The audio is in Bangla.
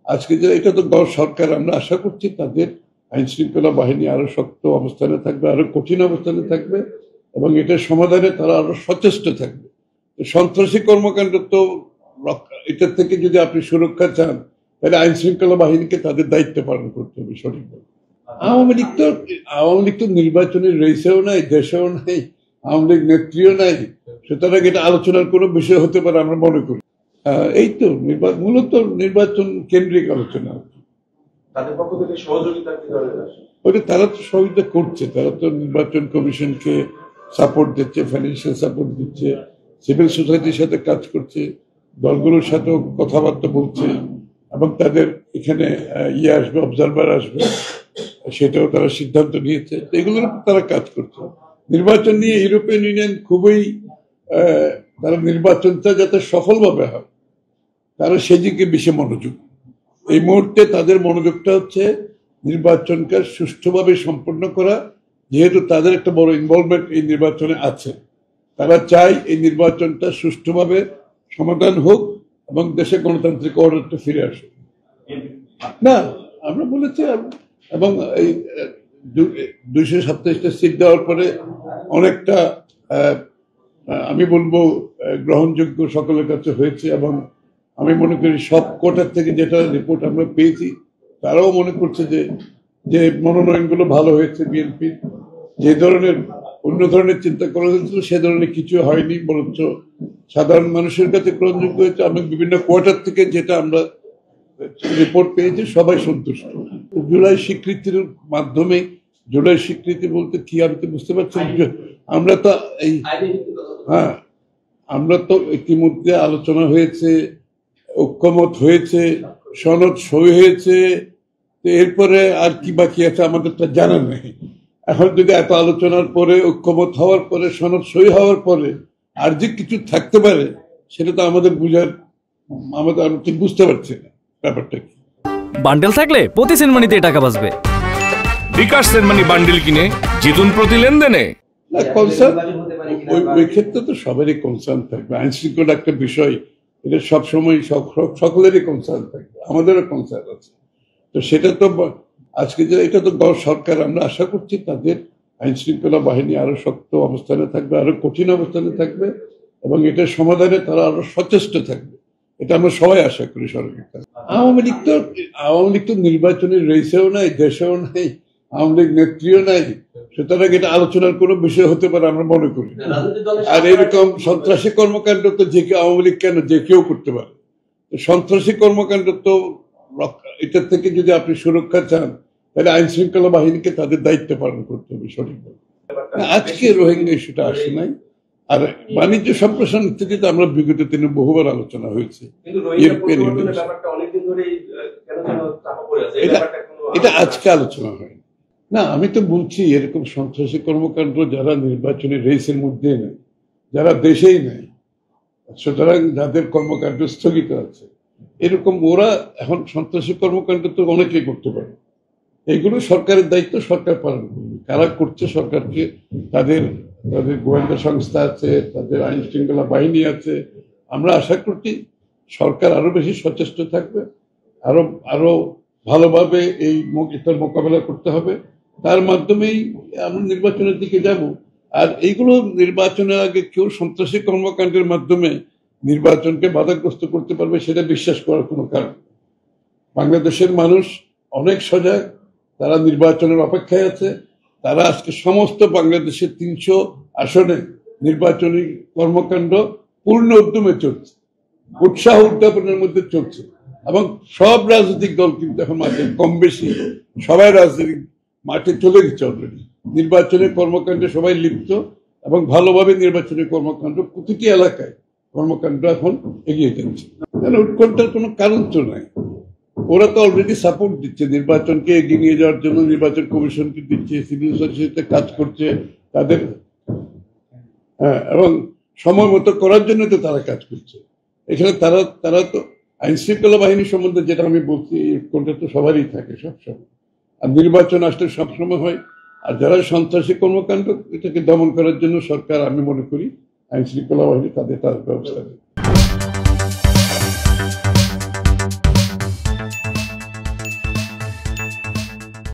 আজকে যে এটা তো সরকার, আমরা আশা করছি তাদের আইন শৃঙ্খলা বাহিনী আরো শক্ত অবস্থানে থাকবে, আরো কঠিন অবস্থানে থাকবে এবং এটার সমাধানে তারা আরো সচেষ্ট থাকবে। সন্ত্রাসী কর্মকাণ্ড তো এটার থেকে যদি আপনি সুরক্ষা চান তাহলে আইন শৃঙ্খলা বাহিনীকে তাদের দায়িত্ব পালন করতে হবে সঠিকভাবে। আওয়ামী লীগ তো নির্বাচনের রেসেও নাই, দেশেও নাই, আওয়ামী লীগ নেত্রীও নাই, সুতরাং এটা আলোচনার কোনো বিষয় হতে পারে আমরা মনে করি। এই তো মূলত নির্বাচন কেন্দ্রিক আলোচনা। ওটা তারা তো সহযোগিতা করছে, তারা তো নির্বাচন কমিশনকে সাপোর্ট দিচ্ছে, ফাইন্যান্সিয়াল সাপোর্ট দিচ্ছে, সিভিল সোসাইটির সাথে কাজ করছে, দলগুলোর সাথেও কথাবার্তা বলছে এবং তাদের এখানে আসবে, অবজারভার আসবে, সেটাও তারা সিদ্ধান্ত নিয়েছে। এগুলোর উপর তারা কাজ করছে। নির্বাচন নিয়ে ইউরোপিয়ান ইউনিয়ন খুবই তারা নির্বাচনটা যাতে সফলভাবে হয় তারা সেদিকে বেশি মনোযোগ। এই মুহূর্তে তাদের মনোযোগটা হচ্ছে নির্বাচনকে সুষ্ঠুভাবে সম্পন্ন করা, যেহেতু তাদের একটা বড় ইনভলভমেন্ট এই নির্বাচনে আছে। তারা চায় এই নির্বাচনটা সুষ্ঠুভাবে সমাধান হোক এবং দেশে গণতান্ত্রিক অর্ডারটা ফিরে আসুক। না, আমরা বলেছি এবং এই 227টা সিট দেওয়ার পরে অনেকটা আমি বলবো গ্রহণযোগ্য সকলের কাছে হয়েছে এবং আমি মনে করি সব কোটার থেকে যেটা রিপোর্ট আমরা পেয়েছি তারাও মনে করছে যে মনোনয়নগুলো ভালো হয়েছে। বিএনপি যে ধরনের অন্য ধরনের চিন্তা করা হয়েছিল সে ধরনের কিছু হয়নি, বরঞ্চ সাধারণ মানুষের কাছে গ্রহণযোগ্য হয়েছে। আমি বিভিন্ন কোয়ার্টার থেকে যেটা আমরা রিপোর্ট পেয়েছি সবাই সন্তুষ্ট। জুলাই স্বীকৃতির মাধ্যমে, জুলাই স্বীকৃতি বলতে কি আমি তো বুঝতে পারছি, আমরা তো ইতিমধ্যে আলোচনা হয়েছে, ঐক্যমত হয়েছে, সনদ সই হয়েছে, এরপরে আর কি বাকি আছে আমাদের তো জানা নেই। এখন যদি এত আলোচনার পরে, ঐক্যমত হওয়ার পরে, সনদ সই হওয়ার পরে আর যে কিছু থাকতে পারে সেটা তো আমাদের আমি ঠিক বুঝতে পারছি না ব্যাপারটা কি। বান্ডেল থাকলে প্রতি সেনমানিতে টাকা বাঁচবে। বিকাশ সেনমানি বান্ডেল কিনে জিতুন প্রতি লেনদেনে। ওই ক্ষেত্রে তো সবারই কনসার্ন থাকবে। আইন শৃঙ্খলা একটা বিষয়, এটা সবসময় সকলেরই কনসার্ন থাকবে, আমাদেরও কনসার্ন আছে। তো সেটা তো আজকে যে এটা তো সরকার, আমরা আশা করছি তাদের আইন শৃঙ্খলা বাহিনী আরো শক্ত অবস্থানে থাকবে, আরো কঠিন অবস্থানে থাকবে এবং এটার সমাধানে তারা আরো সচেষ্ট থাকবে। এটা আমরা সবাই আশা করি সরকার। আওয়ামী লীগ তো নির্বাচনের রেসেও নাই, দেশেও নাই, আওয়ামী লীগ নেত্রীও নাই, সুতরাং এটা আলোচনার কোনো বিষয় হতে পারে আমরা মনে করি। আর এরকম সন্ত্রাসী কর্মকাণ্ড তো আওয়ামী লীগ কেন, যে কেউ করতে পারে। সন্ত্রাসী কর্মকাণ্ড তো এটার থেকে যদি আপনি সুরক্ষা চান তাহলে আইন শৃঙ্খলা বাহিনীকে তাদের দায়িত্ব পালন করতে হবে সঠিকভাবে। আজকে রোহিঙ্গা ইস্যুটা আসে নাই। আর বাণিজ্য সম্প্রসারণ ইত্যাদিতে আমরা বিগত দিনে বহুবার আলোচনা হয়েছে। এটা আজকে আলোচনা হয় না। আমি তো বলছি এরকম সন্ত্রাসী কর্মকাণ্ড যারা নির্বাচনী রেসের মধ্যে নেই, যারা দেশেই নেই, সুতরাং যাদের কর্মকাণ্ড স্থগিত আছে, এরকম ওরা এখন সন্ত্রাসী কর্মকাণ্ড তো অনেকেই করতে পারে। এইগুলো সরকারের দায়িত্ব, সরকার পালন করবে। কারা করছে সরকারকে, তাদের গোয়েন্দা সংস্থা আছে, তাদের আইন শৃঙ্খলা বাহিনী আছে। আমরা আশা করছি সরকার আরো বেশি সচেষ্ট থাকবে, আরো ভালোভাবে এটার মোকাবেলা করতে হবে। তার মাধ্যমেই আমরা নির্বাচনের দিকে যাব। আর এইগুলো নির্বাচনের আগে কেউ সন্ত্রাসী কর্মকাণ্ডের মাধ্যমে নির্বাচনকে বাধাগ্রস্ত করতে পারবে সেটা বিশ্বাস করার কোনো কারণ। বাংলাদেশের মানুষ অনেক সজাগ, তারা নির্বাচনের অপেক্ষায় আছে। তারা আজকে সমস্ত বাংলাদেশের 300 আসনে নির্বাচনী কর্মকাণ্ড পূর্ণ উদ্যমে চলছে, উৎসাহ উদ্যাপনের মধ্যে চলছে এবং সব রাজনৈতিক দল কিন্তু এখন মাঠে কম বেশি সবাই রাজনৈতিক মাঠে চলে গেছে অলরেডি। নির্বাচনের কর্মকাণ্ডে সবাই লিপ্ত এবং ভালোভাবে নির্বাচনী কর্মকাণ্ড প্রতিটি এলাকায় কর্মকাণ্ড এখন এগিয়ে যাচ্ছে। উৎকণ্ঠার কোনো কারণ তো নাই। ওরা তো অলরেডি সাপোর্ট দিচ্ছে নির্বাচনকে এগিয়ে নিয়ে যাওয়ার জন্য, নির্বাচন কমিশনকে দিচ্ছে, সিভিল সোসাইটিতে কাজ করছে তাদের, এবং সময় মতো করার জন্য তো তারা কাজ করছে। এখানে তারা তো আইন শৃঙ্খলা বাহিনী সম্বন্ধে যেটা আমি বলছি, উৎকণ্ঠা তো সবারই থাকে সবসময়। আর নির্বাচন আসলে সবসময় হয়। আর যারা সন্ত্রাসী কর্মকাণ্ড, এটাকে দমন করার জন্য সরকার, আমি মনে করি আইন শৃঙ্খলা বাহিনী তাদের ব্যবস্থা নেবে।